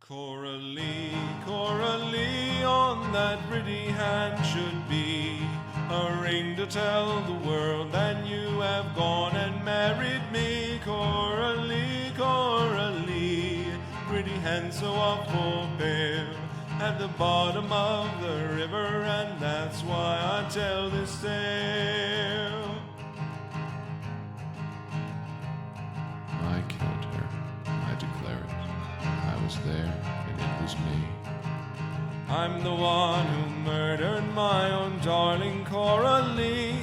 Cora Lee, on that pretty hand should be a ring to tell the world that you have gone and married me. Cora Lee, pretty hand so awful pale at the bottom of the river, and that's why I tell this tale. I killed her, I declare it. I was there, and it was me. I'm the one who murdered my own darling Cora Lee.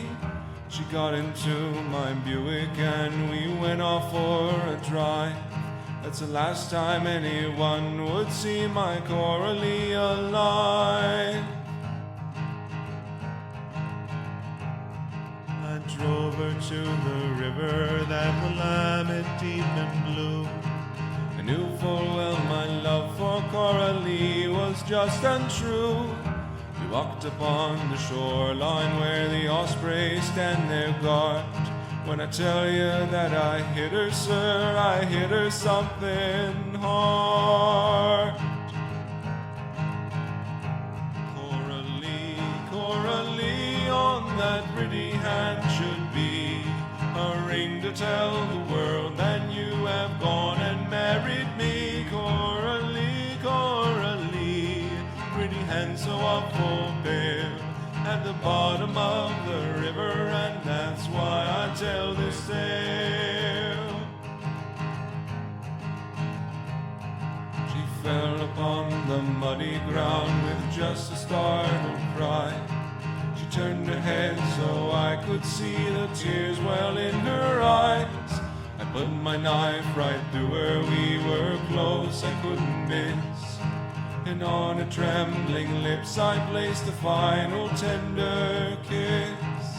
She got into my Buick and we went off for a drive. That's the last time anyone would see my Cora Lee alive. I drove her to the river that Willamette deep and blue. I knew full well my love for Cora Lee was just and true. We walked upon the shoreline where the ospreys stand their guard. When I tell you that I hit her, sir, I hit her something hard. Cora Lee, on that pretty hand should be a ring to tell the world that you have gone and married me. Cora Lee, pretty hand so awful pale at the bottom of the river, and that's why I tell this tale. She fell upon the muddy ground with just a startled cry. She turned her head so I could see the tears well in her eyes. I put my knife right through her, we were close, I couldn't miss. And on her trembling lips I placed a final tender kiss.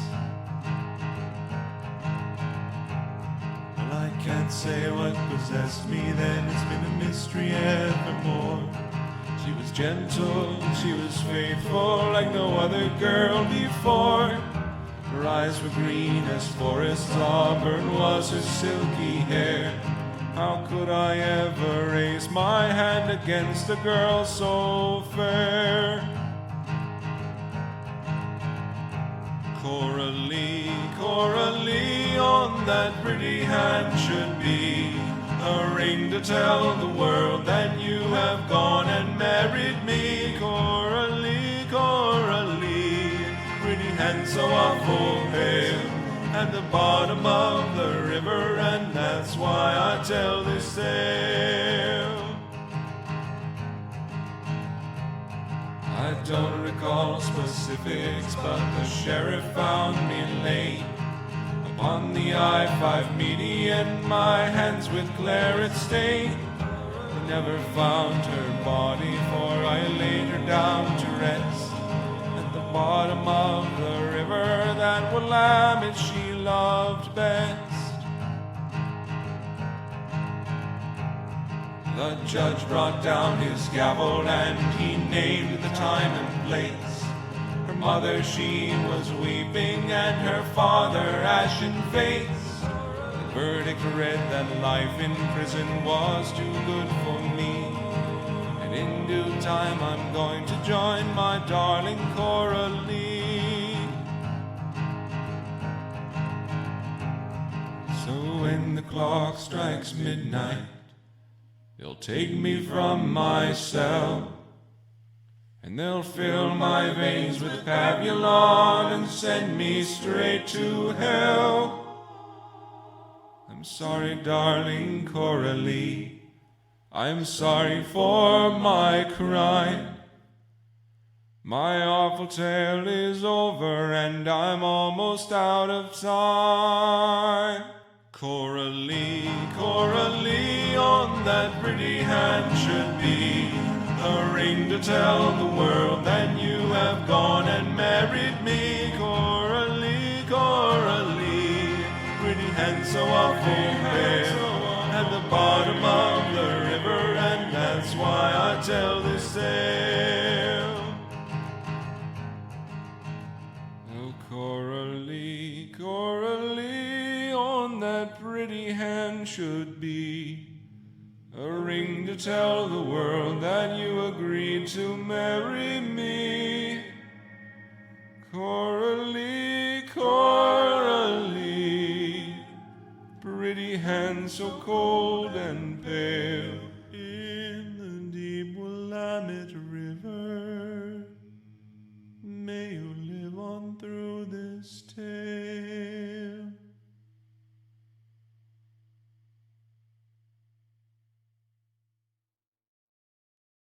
Well, I can't say what possessed me then, it's been a mystery evermore. She was gentle, she was faithful like no other girl before. Her eyes were green as forest, auburn was her silky hair. How could I ever raise my hand against a girl so fair? Cora Lee, on that pretty hand should be a ring to tell the world that you have gone and married me. Cora Lee, pretty hand so awful pale at the bottom of the river, and that's why I tell this tale. I don't recall specifics, but the sheriff found me late upon the I-5 median, my hands with claret stained. I never found her body, for I laid her down to rest at the bottom of the river that Willamette she loved best. The judge brought down his gavel and he named the time and place. Her mother, she was weeping, and her father ashen face. The verdict read that life in prison was too good for me, and in due time I'm going to join my darling Cora Lee. So when the clock strikes midnight, they'll take me from my cell, and they'll fill my veins with pavulon and send me straight to hell. I'm sorry, darling Cora Lee, I'm sorry for my crime. My awful tale is over and I'm almost out of time. Cora Lee, on that pretty hand should be a ring to tell the world that you have gone and married me. Cora Lee, pretty hand so awful pale at the bottom of the river, and that's why I tell this tale. Oh, Cora Lee, on that pretty hand should be a ring to tell the world that you agreed to marry me. Cora Lee, Cora Lee, pretty hand so cold and pale, in the deep Willamette River, may you live on through this tale.